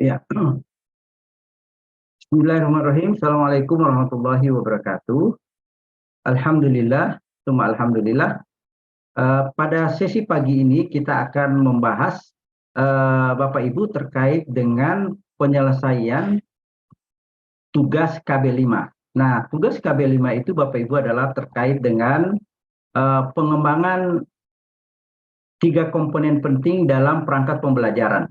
Ya, Bismillahirrahmanirrahim. Assalamualaikum warahmatullahi wabarakatuh. Alhamdulillah, summa alhamdulillah. Pada sesi pagi ini kita akan membahas Bapak Ibu terkait dengan penyelesaian tugas KB5. Nah, tugas KB5 itu Bapak Ibu adalah terkait dengan pengembangan tiga komponen penting dalam perangkat pembelajaran.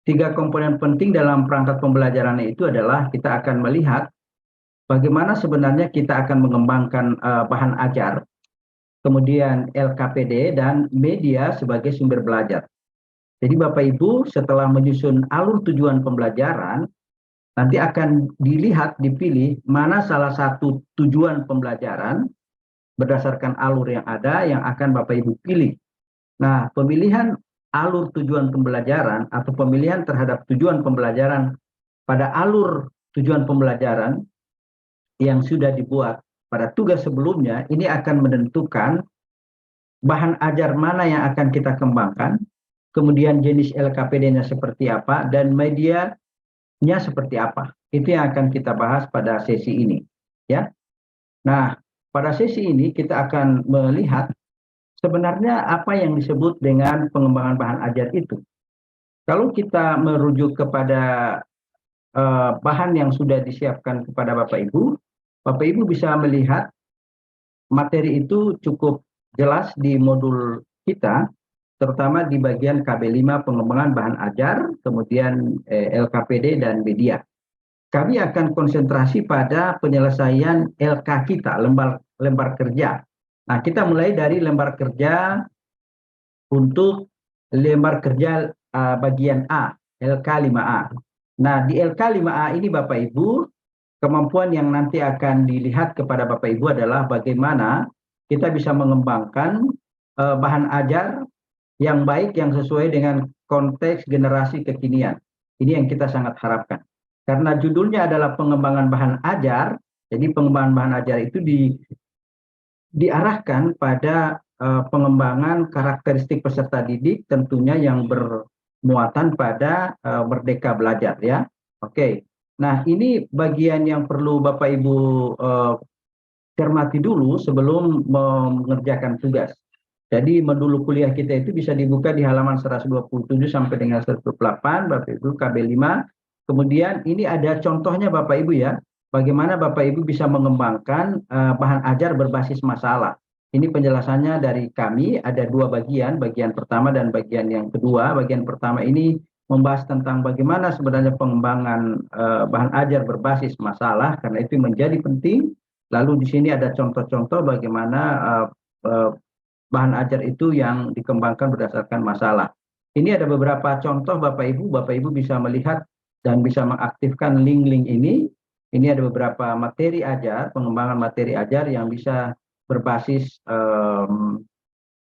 Tiga komponen penting dalam perangkat pembelajaran itu adalah kita akan melihat bagaimana sebenarnya kita akan mengembangkan bahan ajar, kemudian LKPD dan media sebagai sumber belajar. Jadi Bapak Ibu setelah menyusun alur tujuan pembelajaran, nanti akan dipilih mana salah satu tujuan pembelajaran berdasarkan alur yang ada yang akan Bapak Ibu pilih. Nah, pemilihan alur tujuan pembelajaran atau pemilihan terhadap tujuan pembelajaran pada alur tujuan pembelajaran yang sudah dibuat pada tugas sebelumnya, ini akan menentukan bahan ajar mana yang akan kita kembangkan, kemudian jenis LKPD-nya seperti apa, dan medianya seperti apa. Itu yang akan kita bahas pada sesi ini. Ya. Nah, pada sesi ini kita akan melihat sebenarnya apa yang disebut dengan pengembangan bahan ajar itu. Kalau kita merujuk kepada bahan yang sudah disiapkan kepada Bapak Ibu bisa melihat materi itu cukup jelas di modul kita, terutama di bagian KB5 pengembangan bahan ajar, kemudian LKPD dan media. Kami akan konsentrasi pada penyelesaian LK kita, lembar kerja. Nah, kita mulai dari lembar kerja untuk lembar kerja bagian A, LK5A. Nah, di LK5A ini Bapak Ibu, kemampuan yang nanti akan dilihat kepada Bapak Ibu adalah bagaimana kita bisa mengembangkan bahan ajar yang baik, yang sesuai dengan konteks generasi kekinian. Ini yang kita sangat harapkan. Karena judulnya adalah pengembangan bahan ajar, jadi pengembangan bahan ajar itu diarahkan pada pengembangan karakteristik peserta didik tentunya yang bermuatan pada merdeka belajar ya. Oke. Nah, ini bagian yang perlu Bapak Ibu cermati dulu sebelum mengerjakan tugas. Jadi modul kuliah kita itu bisa dibuka di halaman 127 sampai dengan 128 Bapak Ibu KB5. Kemudian ini ada contohnya Bapak Ibu ya. Bagaimana Bapak Ibu bisa mengembangkan bahan ajar berbasis masalah. Ini penjelasannya dari kami, ada dua bagian, bagian pertama dan bagian yang kedua. Bagian pertama ini membahas tentang bagaimana sebenarnya pengembangan bahan ajar berbasis masalah, karena itu menjadi penting. Lalu di sini ada contoh-contoh bagaimana bahan ajar itu yang dikembangkan berdasarkan masalah. Ini ada beberapa contoh Bapak Ibu bisa melihat dan bisa mengaktifkan link-link ini. Ini ada beberapa materi ajar, pengembangan materi ajar yang bisa berbasis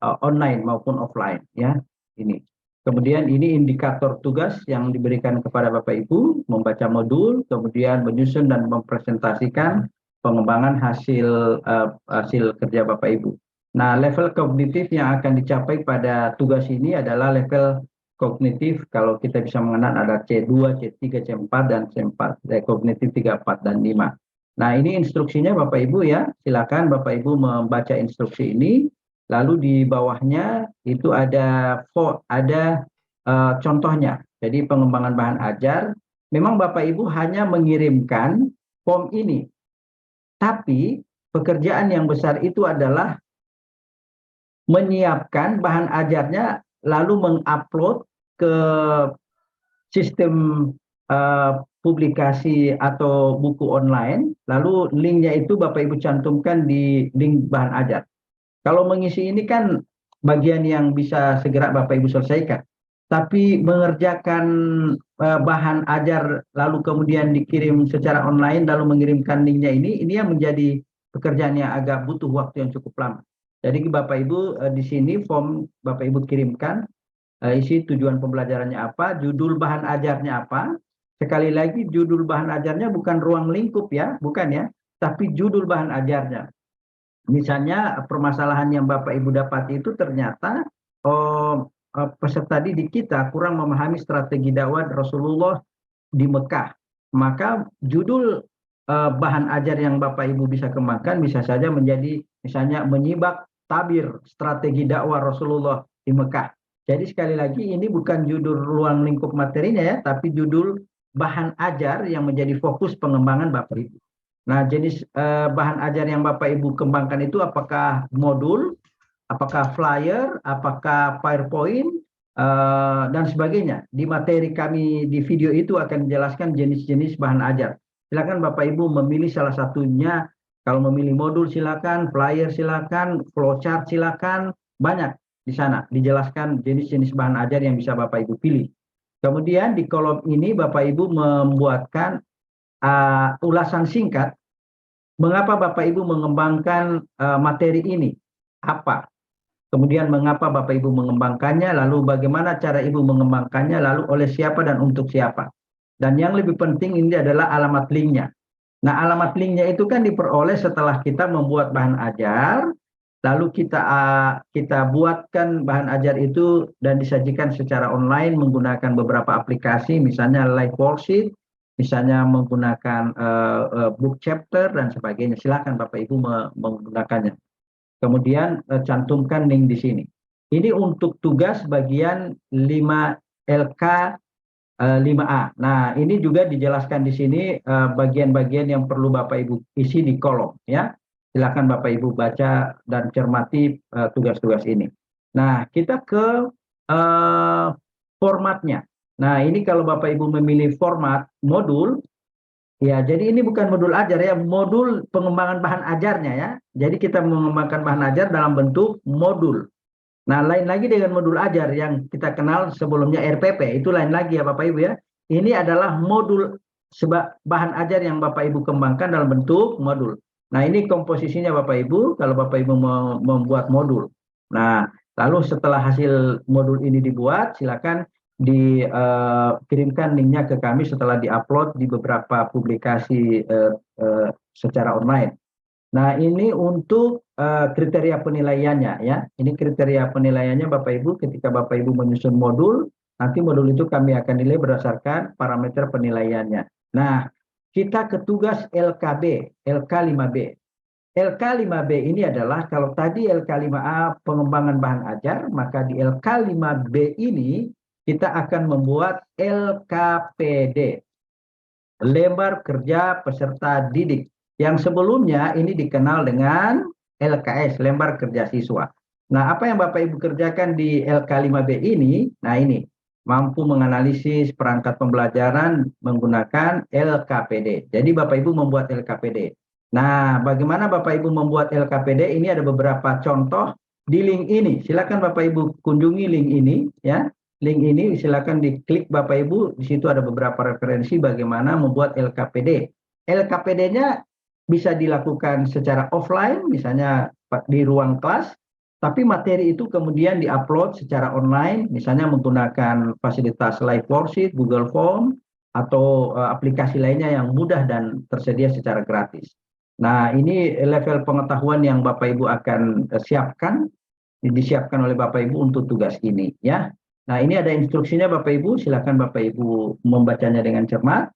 online maupun offline ya. Ini. Kemudian ini indikator tugas yang diberikan kepada Bapak Ibu, membaca modul, kemudian menyusun dan mempresentasikan pengembangan hasil kerja Bapak Ibu. Nah, level kognitif yang akan dicapai pada tugas ini adalah level kognitif, kalau kita bisa mengenal ada C2, C3, C4, dan C4, kognitif 3, 4, dan 5. Nah, ini instruksinya Bapak Ibu ya, silakan Bapak Ibu membaca instruksi ini, lalu di bawahnya itu ada contohnya. Jadi pengembangan bahan ajar, memang Bapak Ibu hanya mengirimkan form ini, tapi pekerjaan yang besar itu adalah menyiapkan bahan ajarnya lalu mengupload ke sistem publikasi atau buku online, lalu linknya itu Bapak Ibu cantumkan di link bahan ajar. Kalau mengisi ini kan bagian yang bisa segera Bapak Ibu selesaikan, tapi mengerjakan bahan ajar lalu kemudian dikirim secara online lalu mengirimkan linknya ini yang menjadi pekerjaan yang agak butuh waktu yang cukup lama. Jadi Bapak Ibu di sini form Bapak Ibu kirimkan, isi tujuan pembelajarannya apa, judul bahan ajarnya apa. Sekali lagi judul bahan ajarnya bukan ruang lingkup ya, bukan ya, tapi judul bahan ajarnya. Misalnya permasalahan yang Bapak Ibu dapati itu ternyata peserta didik kita kurang memahami strategi dakwah Rasulullah di Mekah. Maka judul bahan ajar yang Bapak Ibu bisa kembangkan bisa saja menjadi misalnya menyibak tabir strategi dakwah Rasulullah di Mekah. Jadi sekali lagi ini bukan judul ruang lingkup materinya ya, tapi judul bahan ajar yang menjadi fokus pengembangan Bapak Ibu. Nah, jenis bahan ajar yang Bapak Ibu kembangkan itu apakah modul, apakah flyer, apakah PowerPoint, dan sebagainya. Di materi kami di video itu akan dijelaskan jenis-jenis bahan ajar. Silakan Bapak Ibu memilih salah satunya. Kalau memilih modul silakan, flyer silakan, flowchart silakan, banyak di sana dijelaskan jenis-jenis bahan ajar yang bisa Bapak Ibu pilih. Kemudian di kolom ini Bapak Ibu membuatkan ulasan singkat mengapa Bapak Ibu mengembangkan materi ini, apa? Kemudian mengapa Bapak Ibu mengembangkannya, lalu bagaimana cara Ibu mengembangkannya, lalu oleh siapa dan untuk siapa. Dan yang lebih penting ini adalah alamat linknya. Nah, alamat linknya itu kan diperoleh setelah kita membuat bahan ajar, lalu kita buatkan bahan ajar itu dan disajikan secara online menggunakan beberapa aplikasi, misalnya Live Worksheet, misalnya menggunakan book chapter dan sebagainya. Silakan Bapak Ibu menggunakannya. Kemudian cantumkan link di sini. Ini untuk tugas bagian 5LK 5A. Nah, ini juga dijelaskan di sini bagian-bagian yang perlu Bapak Ibu isi di kolom ya. Silakan Bapak Ibu baca dan cermati tugas-tugas ini. Nah, kita ke formatnya. Nah, ini kalau Bapak Ibu memilih format modul, ya, jadi ini bukan modul ajar ya, modul pengembangan bahan ajarnya ya. Jadi kita mengembangkan bahan ajar dalam bentuk modul. Nah, lain lagi dengan modul ajar yang kita kenal sebelumnya RPP, itu lain lagi ya Bapak Ibu ya. Ini adalah modul bahan ajar yang Bapak Ibu kembangkan dalam bentuk modul. Nah, ini komposisinya Bapak Ibu, kalau Bapak Ibu membuat modul. Nah, lalu setelah hasil modul ini dibuat, silakan dikirimkan linknya ke kami setelah diupload di beberapa publikasi secara online. Nah, ini untuk kriteria penilaiannya ya. Ini kriteria penilaiannya Bapak Ibu ketika Bapak Ibu menyusun modul, nanti modul itu kami akan nilai berdasarkan parameter penilaiannya. Nah, kita ke tugas LKB, LK5B. LK5B ini adalah kalau tadi LK5A pengembangan bahan ajar, maka di LK5B ini kita akan membuat LKPD, lembar kerja peserta didik. Yang sebelumnya ini dikenal dengan LKS, lembar kerja siswa. Nah, apa yang Bapak Ibu kerjakan di LK5B ini? Nah, ini mampu menganalisis perangkat pembelajaran menggunakan LKPD. Jadi Bapak Ibu membuat LKPD. Nah, bagaimana Bapak Ibu membuat LKPD? Ini ada beberapa contoh di link ini. Silakan Bapak Ibu kunjungi link ini ya. Link ini silakan diklik Bapak Ibu, di situ ada beberapa referensi bagaimana membuat LKPD. LKPD-nya bisa dilakukan secara offline, misalnya di ruang kelas, tapi materi itu kemudian diupload secara online, misalnya menggunakan fasilitas Live Worksheet, Google Form, atau aplikasi lainnya yang mudah dan tersedia secara gratis. Nah, ini level pengetahuan yang Bapak Ibu akan disiapkan oleh Bapak Ibu untuk tugas ini ya. Nah, ini ada instruksinya Bapak Ibu, silakan Bapak Ibu membacanya dengan cermat.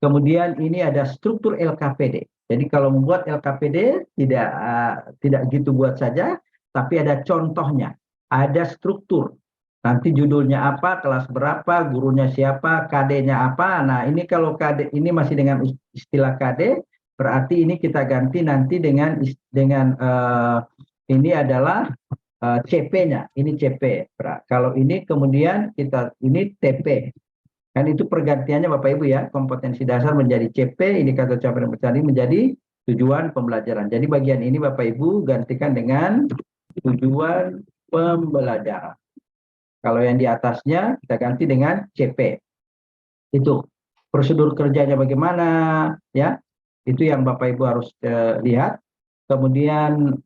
Kemudian ini ada struktur LKPD. Jadi kalau membuat LKPD tidak gitu buat saja, tapi ada contohnya, ada struktur. Nanti judulnya apa, kelas berapa, gurunya siapa, KD-nya apa. Nah, ini kalau KD ini masih dengan istilah KD, berarti ini kita ganti nanti dengan ini adalah CP-nya, ini CP. Kalau ini kemudian ini TP. Kan itu pergantiannya Bapak Ibu ya, kompetensi dasar menjadi CP, indikator capaian pencapaian menjadi tujuan pembelajaran. Jadi bagian ini Bapak Ibu gantikan dengan tujuan pembelajaran. Kalau yang di atasnya kita ganti dengan CP. Itu prosedur kerjanya bagaimana ya. Itu yang Bapak Ibu harus lihat. Kemudian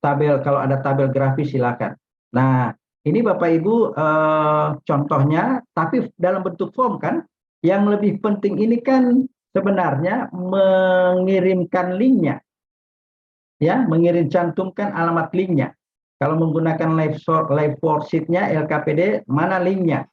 tabel, kalau ada tabel grafis silakan. Nah, ini Bapak Ibu contohnya, tapi dalam bentuk form kan. Yang lebih penting ini kan sebenarnya mengirimkan linknya, ya, cantumkan alamat linknya. Kalau menggunakan live worksheet-nya LKPD, mana linknya?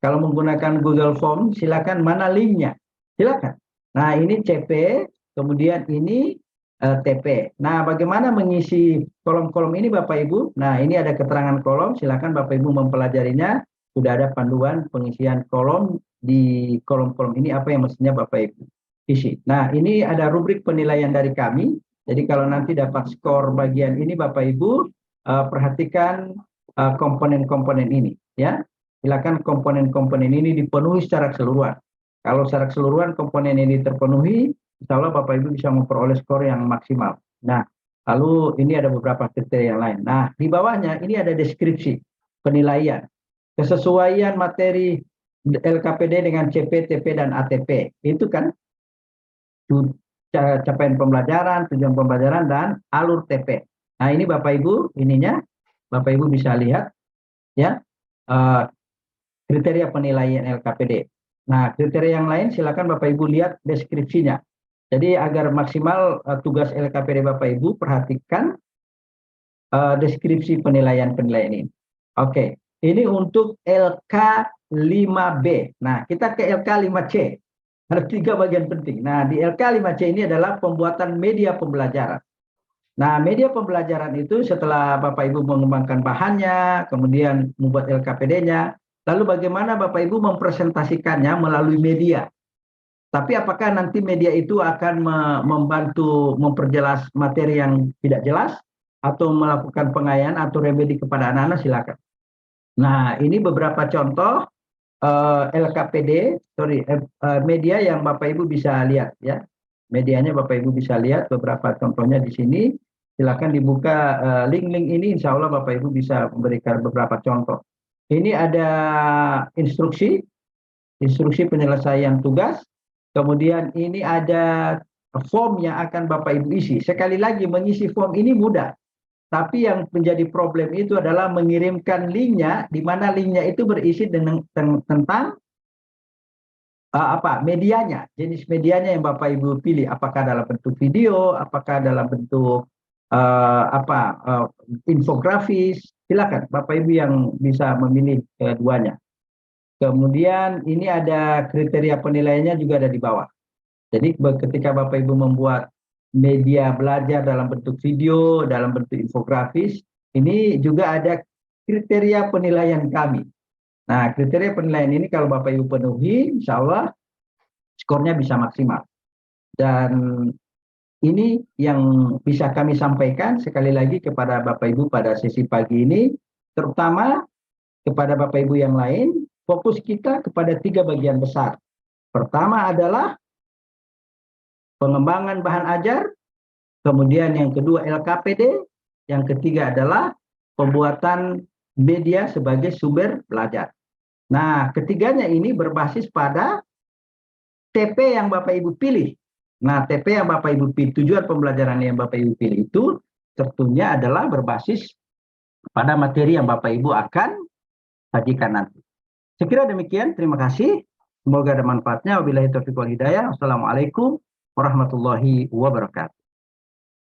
Kalau menggunakan Google Form, silakan mana linknya. Silakan. Nah, ini CP, kemudian ini TP. Nah, bagaimana mengisi kolom-kolom ini Bapak Ibu? Nah, ini ada keterangan kolom, silakan Bapak Ibu mempelajarinya. Sudah ada panduan pengisian kolom di kolom-kolom ini apa yang mestinya Bapak Ibu isi. Nah, ini ada rubrik penilaian dari kami. Jadi kalau nanti dapat skor bagian ini Bapak Ibu perhatikan komponen-komponen ini ya. Silakan komponen-komponen ini dipenuhi secara keseluruhan. Kalau secara keseluruhan komponen ini terpenuhi, insya Allah Bapak Ibu bisa memperoleh skor yang maksimal. Nah, lalu ini ada beberapa kriteria yang lain. Nah, di bawahnya ini ada deskripsi penilaian, kesesuaian materi LKPD dengan CP, TP, dan ATP. Itu kan capaian pembelajaran, tujuan pembelajaran, dan alur TP. Nah, ini Bapak Ibu, ininya Bapak Ibu bisa lihat ya kriteria penilaian LKPD. Nah, kriteria yang lain silakan Bapak Ibu lihat deskripsinya. Jadi agar maksimal tugas LKPD Bapak Ibu perhatikan deskripsi penilaian-penilaian ini. Oke, ini untuk LK5B. Nah, kita ke LK5C. Ada 3 bagian penting. Nah, di LK5C ini adalah pembuatan media pembelajaran. Nah, media pembelajaran itu setelah Bapak Ibu mengembangkan bahannya, kemudian membuat LKPD-nya, lalu bagaimana Bapak Ibu mempresentasikannya melalui media. Tapi apakah nanti media itu akan membantu memperjelas materi yang tidak jelas, atau melakukan pengayaan atau remedi kepada anak-anak, silakan. Nah, ini beberapa contoh LKPD, media yang Bapak Ibu bisa lihat ya. Medianya Bapak Ibu bisa lihat beberapa contohnya di sini. Silakan dibuka link-link ini, insya Allah Bapak Ibu bisa memberikan beberapa contoh. Ini ada instruksi penyelesaian tugas. Kemudian ini ada form yang akan Bapak Ibu isi. Sekali lagi, mengisi form ini mudah. Tapi yang menjadi problem itu adalah mengirimkan linknya, di mana linknya itu berisi tentang medianya, jenis medianya yang Bapak Ibu pilih, apakah dalam bentuk video, apakah dalam bentuk infografis. Silakan Bapak Ibu yang bisa memilih keduanya. Kemudian ini ada kriteria penilaiannya juga ada di bawah. Jadi ketika Bapak Ibu membuat media belajar dalam bentuk video, dalam bentuk infografis, ini juga ada kriteria penilaian kami. Nah, kriteria penilaian ini kalau Bapak Ibu penuhi, insya Allah skornya bisa maksimal. Dan ini yang bisa kami sampaikan sekali lagi kepada Bapak Ibu pada sesi pagi ini, terutama kepada Bapak Ibu yang lain, fokus kita kepada 3 bagian besar. Pertama adalah pengembangan bahan ajar, kemudian yang kedua LKPD, yang ketiga adalah pembuatan media sebagai sumber belajar. Nah, ketiganya ini berbasis pada TP yang Bapak Ibu pilih. Nah, TP yang Bapak Ibu pilih, tujuan pembelajaran yang Bapak Ibu pilih itu tentunya adalah berbasis pada materi yang Bapak Ibu akan sajikan nanti. Sekira demikian, terima kasih. Semoga ada manfaatnya. Wabillahi taufiq wal hidayah. Wassalamualaikum warahmatullahi wabarakatuh.